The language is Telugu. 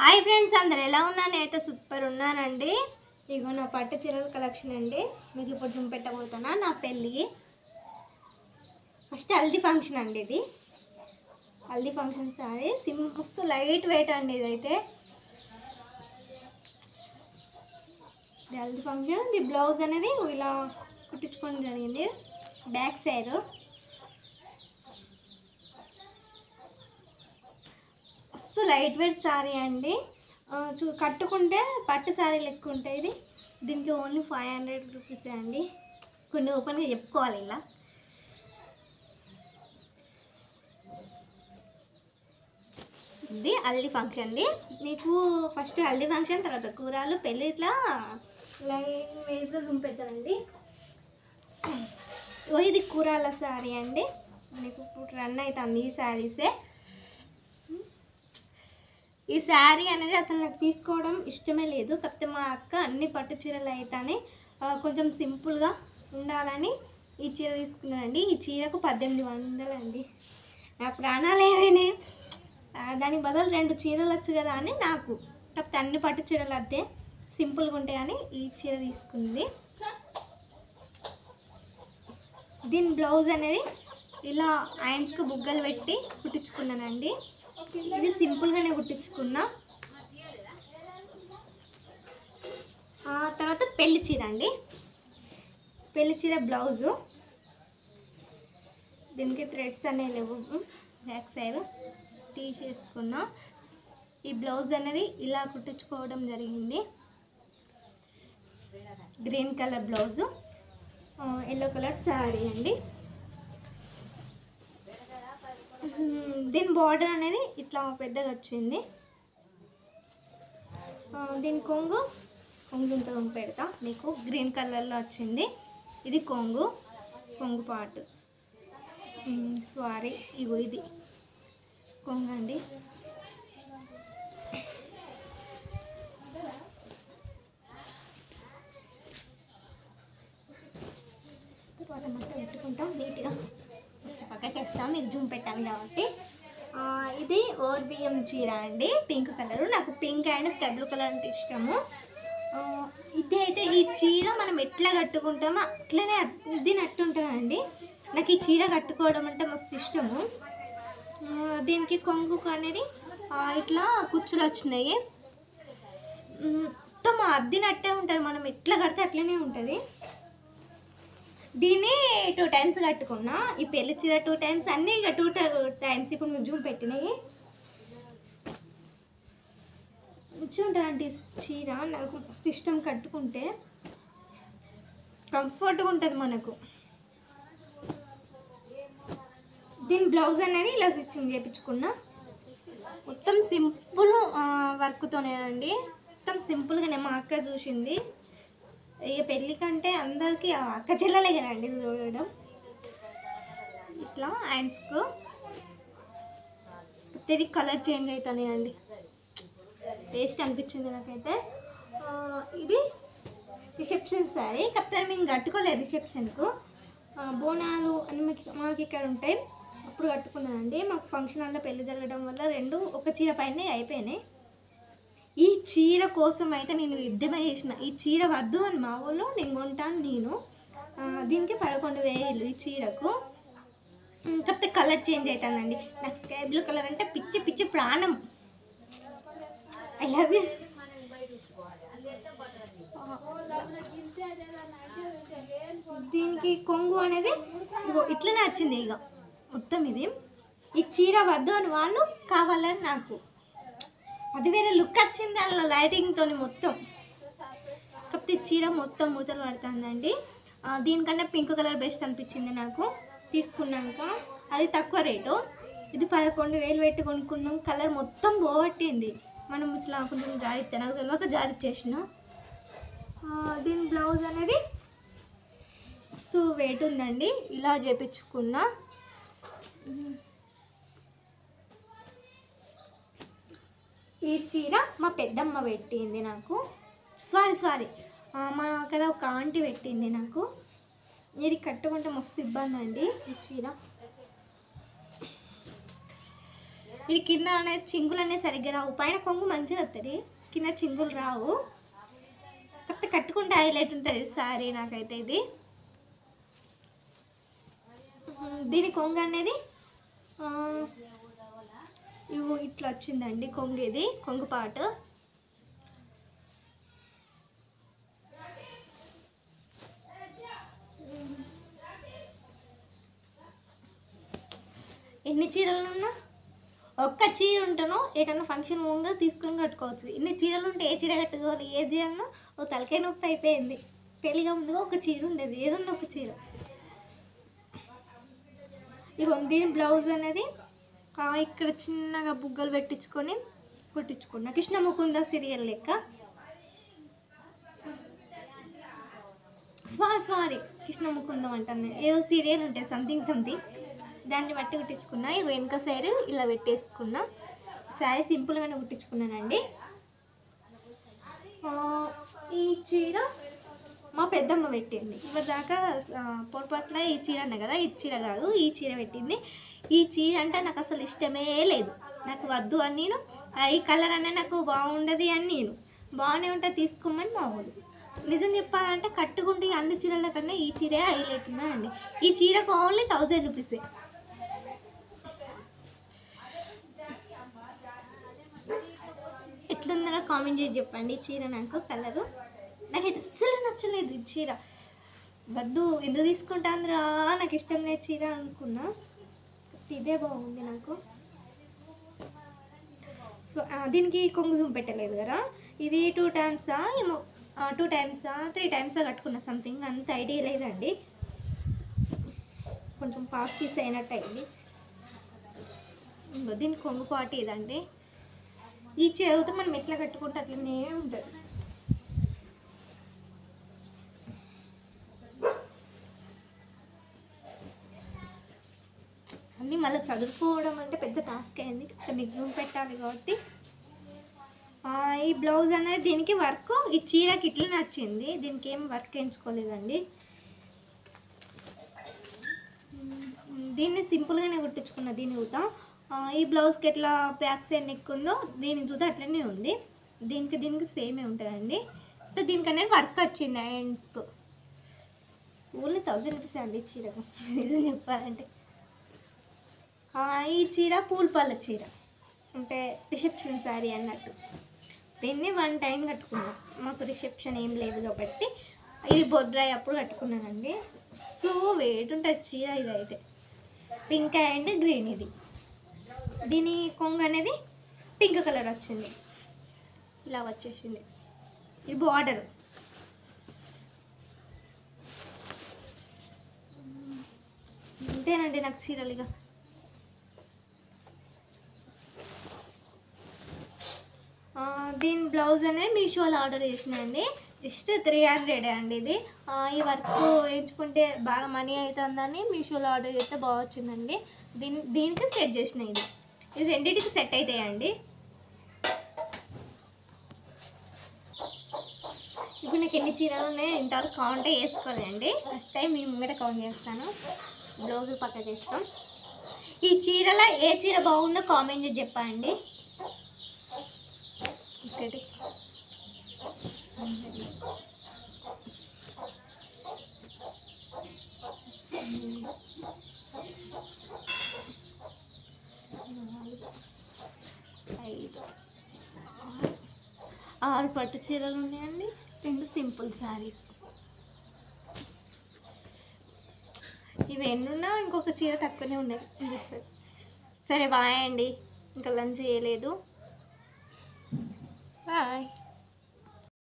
హాయ్ ఫ్రెండ్స్, అందరు ఎలా ఉన్నారు? నేనైతే సూపర్ ఉన్నానండి. ఇగో నా పట్టు చీరల కలెక్షన్ అండి. మీకు ఇప్పుడు చూపెట్టబోతున్నా నా పెళ్ళి. ఫస్ట్ హల్దీ ఫంక్షన్ అండి. ఇది హల్దీ ఫంక్షన్ సారీ మస్తు లైట్ వెయిట్ అండి. ఇదైతే ఇది హల్దీ ఫంక్షన్. ఇది బ్లౌజ్ అనేది ఇలా కుట్టించుకోవడం జరిగింది. బ్యాక్ సైడ్ మస్తు లైట్ వెయిట్ శారీ అండి. కట్టుకుంటే పట్టు శారీ లెక్క ఉంటాయి. ఇది దీనికి ఓన్లీ 500 రూపీసే అండి. కొన్ని ఓపెన్గా చెప్పుకోవాలి. ఇలా ఇది హల్దీ ఫంక్షన్ అండి. మీకు ఫస్ట్ హల్దీ ఫంక్షన్, తర్వాత కూరలు, పెళ్ళి, ఇట్లా లైన్ వేస్గా చూపెడతానండి. ఇది కూరల శారీ అండి. మీకు ఇప్పుడు రన్ అవుతుంది ఈ శారీసే. ఈ శారీ అనేది అసలు నాకు తీసుకోవడం ఇష్టమే లేదు. కాకపోతే మా అక్క అన్ని పట్టు చీరలు అయితేనే కొంచెం సింపుల్గా ఉండాలని ఈ చీర తీసుకున్నానండి. ఈ చీరకు 1800 అండి. నా ప్రాణాలు ఏమైనా దానికి బదులు 2 చీరలు వచ్చు కదా అని నాకు. కాకపోతే అన్ని పట్టు చీరలు అద్దే సింపుల్గా ఉంటాయని ఈ చీర తీసుకుంది. దీని బ్లౌజ్ అనేది ఇలా హ్యాండ్స్కి బుగ్గలు పెట్టి కుట్టించుకున్నానండి. ఇది సింపుల్గానే కుట్టించుకున్నా. తర్వాత పెళ్లి చీర అండి. పెళ్లి చీర బ్లౌజు, దీనికి థ్రెడ్స్ అనేవి లేవు. బ్యాక్ సైడ్ తీసేసుకున్నా. ఈ బ్లౌజ్ అనేది ఇలా కుట్టించుకోవడం జరిగింది. Green colour blouse, yellow colour sari అండి. దీని బార్డర్ అనేది ఇట్లా పెద్దగా వచ్చింది. దీని కొంగు ఇంత పెడతా మీకు. గ్రీన్ కలర్లో వచ్చింది. ఇది కొంగు పార్ట్. సారీ, ఇగో ఇది కొంగు అండి. తర్వాత మొత్తం పెట్టుకుంటాం నీట్గా. ఫస్ట్ పక్కకి వేస్తాం, మీకు జూమ్ పెట్టాను కాబట్టి. ఇది ఓర్బిఎం చీర అండి. Pink colour. నాకు pink and sky blue colour అంటే ఇష్టము. ఇది అయితే ఈ చీర మనం ఎట్లా కట్టుకుంటామో అట్లనే దీని అట్టుంటుందండి. నాకు ఈ చీర కట్టుకోవడం అంటే మస్తు ఇష్టము. దీనికి కొంగు అనేది ఇట్లా కుచ్చులు వచ్చినాయి. మొత్తం అద్దినట్టే ఉంటుంది. మనం ఎట్లా కడితే అట్లనే ఉంటుంది. దీన్ని 2 టైమ్స్ కట్టుకున్నా. ఈ పెళ్లి చీర 2 టైమ్స్, అన్నీ ఇక 2 టైమ్స్. ఇప్పుడు మీకు జూమ్ పెట్టినాయి. ఉంటుందండి చీర. నాకు మస్తు ఇష్టం. కట్టుకుంటే కంఫర్ట్గా ఉంటుంది మనకు. దీని బ్లౌజ్ అనేది ఇలా స్టిచ్చింగ్ చేయించుకున్నా. మొత్తం సింపుల్ వర్క్తోనేనండి. మొత్తం సింపుల్గానే మా అక్క చూసింది. ఇక పెళ్ళి కంటే అందరికీ అక్క చెల్లెలే కదండి చూడడం. ఇట్లా హ్యాండ్స్కు తిరిగి కలర్ చేంజ్ అవుతాయి అండి. టేస్ట్ అనిపించింది నాకైతే. ఇది రిసెప్షన్ శారీ. కాకపోతే మేము కట్టుకోలేదు రిసెప్షన్కు. బోనాలు అని మాకు ఇక్కడ ఉంటాయి, అప్పుడు కట్టుకున్నానండి. మాకు ఫంక్షన్ హాల్లో పెళ్ళి జరగడం వల్ల 2 ఒక చీర పైన అయిపోయినాయి. ఈ చీర కోసం అయితే నేను యుద్ధమే చేసిన. ఈ చీర వద్దు అని మా ఊళ్ళో నేను కొంటాను నేను. దీనికి 11,000 ఈ చీరకు. కాకపోతే కలర్ చేంజ్ అవుతుందండి. నాకు స్కై బ్లూ కలర్ అంటే పిచ్చి పిచ్చి ప్రాణం. I love you. దీనికి కొంగు అనేది ఇట్లనే వచ్చింది. ఇక మొత్తం ఇది. ఈ చీర వద్దు అని వాళ్ళు కావాలని నాకు అది వేరే లుక్ వచ్చింది అలా లైటింగ్తో మొత్తం. కాకపోతే చీర మొత్తం మూతలు పడుతుందండి. దీనికన్నా పింక్ కలర్ బెస్ట్ అనిపించింది నాకు తీసుకున్నాక. అది తక్కువ రేటు. ఇది 11,000 పెట్టి కొనుక్కున్నాం. కలర్ మొత్తం పోగొట్టింది. మనం ఇట్లా కొంచెం జారిస్తే నాకు తెలియక జారి చేసిన. దీని బ్లౌజ్ అనేది మస్తు వెయిట్ ఉందండి. ఇలా చేపించుకున్నా. ఈ చీర మా పెద్దమ్మ పెట్టింది నాకు. సారీ మా అక్కడ ఒక ఆంటీ పెట్టింది నాకు. ఇది కట్టుకుంటే మస్తు ఇబ్బంది అండి ఈ చీర. ఇది కింద అనేది చింగులు అనేది సరిగ్గా రావు. పైన కొంగు మంచిగా వస్తుంది, కింద చింగులు రావు. కాకపోతే కట్టుకుంటే హైలైట్ ఉంటుంది సారీ నాకైతే ఇది. దీని కొంగు అనేది ఇవి ఇట్లా వచ్చిందండి కొంగు. ఇది కొంగు పాటు. ఎన్ని చీరలు ఉన్నా ఒక్క చీర ఉంటాను ఏటన్నా ఫంక్షన్ ముంగా తీసుకొని కట్టుకోవచ్చు. ఇన్ని చీరలు ఉంటే ఏ చీర కట్టుకోవాలి, ఏది అన్నా ఒక తలకాయ నొప్పి అయిపోయింది. పెళ్ళిగా ముందుగా ఒక చీర ఉండేది, ఏదన్నా ఒక చీర. ఇక దీని బ్లౌజ్ అనేది ఇక్కడ చిన్నగా బుగ్గలు పెట్టించుకొని కుట్టించుకున్నా. కృష్ణ ముకుంద సీరియల్ లెక్క. సారీ కృష్ణ ముకుందం అంటాను, ఏదో సీరియల్ ఉంటాయి సంథింగ్ దాన్ని బట్టి కుట్టించుకున్నా. ఇక వెనక సైడ్ ఇలా పెట్టేసుకున్నా. శారీ సింపుల్గానే కుట్టించుకున్నానండి. ఈ చీర మా పెద్దమ్మ పెట్టింది. ఇవరి దాకా పొరపాట్ల ఈ చీర అన్న కదా, ఈ చీర కాదు, ఈ చీర పెట్టింది. ఈ చీర అంటే నాకు అసలు ఇష్టమే లేదు, నాకు వద్దు అని నేను. ఈ కలర్ అనే నాకు బాగుండదు అని నేను. బాగానే ఉంటే తీసుకోమని మా ఊరు. నిజం చెప్పాలంటే కట్టుకుంటే అన్ని చీరల కన్నా ఈ చీరే హైలైట్ ఉన్నాయండి. ఈ చీరకు ఓన్లీ 1000 రూపీసే. ఎట్లుందో కామెంట్ చేసి చెప్పండి. ఈ చీర నాకు కలరు నాకైతే అస్సలు నచ్చలేదు. ఈ చీర వద్దు, ఎందుకు తీసుకుంటాందిరా, నాకు ఇష్టం లేదు చీర అనుకున్నా. ఇదే బాగుంది నాకు. దీనికి కొంగు జూమ్ పెట్టలేదు కదా. ఇది 2 టైమ్సా ఏమో, 2 టైమ్సా 3 టైమ్సా కట్టుకున్నా సంథింగ్, అంత ఐడియా లేదండి. కొంచెం పాస్ పీస్ అయినట్టు అయింది. దీని కొంగు పాటు ఇదండి. ఈ చేతితో మనం ఎట్లా కట్టుకుంటే అట్లనే ఉంటుంది. అన్నీ మళ్ళీ చదువుకోవడం అంటే పెద్ద టాస్క్ అయింది. మీకు జూమ్ పెట్టాలి కాబట్టి. ఈ బ్లౌజ్ అనేది దీనికి వర్క్ ఈ చీరకి ఇట్లా నచ్చింది. దీనికి ఏం వర్క్ ఎంచుకోలేదండి. దీన్ని సింపుల్గానే కుట్టించుకున్నా. దీని చూత ఈ బ్లౌజ్కి ఎట్లా బ్యాక్ సైడ్ నెక్ ఉందో దీని చూత అట్లనే ఉంది. దీనికి సేమే ఉంటుందండి. దీనికి అనేది వర్క్ వచ్చింది హ్యాండ్స్కు. ఓన్లీ 1000 రూపీస్ అండి ఈ చీరకు ఇది చెప్పాలంటే. ఈ చీర పూలపల్ల చీర అంటే రిసెప్షన్ శారీ అన్నట్టు. దీన్ని 1 టైం కట్టుకున్నాను, మాకు రిసెప్షన్ ఏం లేదు కాబట్టి. ఇది బొడ్రాయి అప్పుడు కట్టుకున్నానండి. సో వెయిట్ ఉంటుంది చీర. ఇదైతే పింక్ అండ్ గ్రీన్. ఇది దీని కొంగు అనేది పింక్ కలర్ వచ్చింది, ఇలా వచ్చేసింది. ఇది బార్డర్. ఇంతేనండి నాకు చీరలు. ఇక దీని బ్లౌజ్ అనేది మీషోలో ఆర్డర్ చేసినండి. జస్ట్ 300 అండి ఇది. ఈ వర్క్ వేయించుకుంటే బాగా మనీ అవుతుందని మీషోలో ఆర్డర్ చేస్తే బాగా వచ్చిందండి. దీనికి సెట్ చేసిన ఇది రెండింటికి సెట్ అవుతాయండి. ఇప్పుడు నాకు ఎన్ని చీరలు ఉన్నాయో ఇంతవరకు కౌంటే వేసుకోలేండి. ఫస్ట్ టైం మీ ముంగట కౌంట్ చేస్తాను. బ్లౌజ్ పక్క చేస్తాం. ఈ చీరలో ఏ చీర బాగుందో కామెంట్ చేసి చెప్పండి. ఒకటి ఆరు పట్టు చీరలు ఉన్నాయండి, 2 సింపుల్ శారీస్. ఇవి ఎన్నున్నా ఇంకొక చీర తక్కువనే ఉన్నాయి. సరే బాయ్ అండి, ఇంకా లంచ్ చేయలేదు. బాయ్.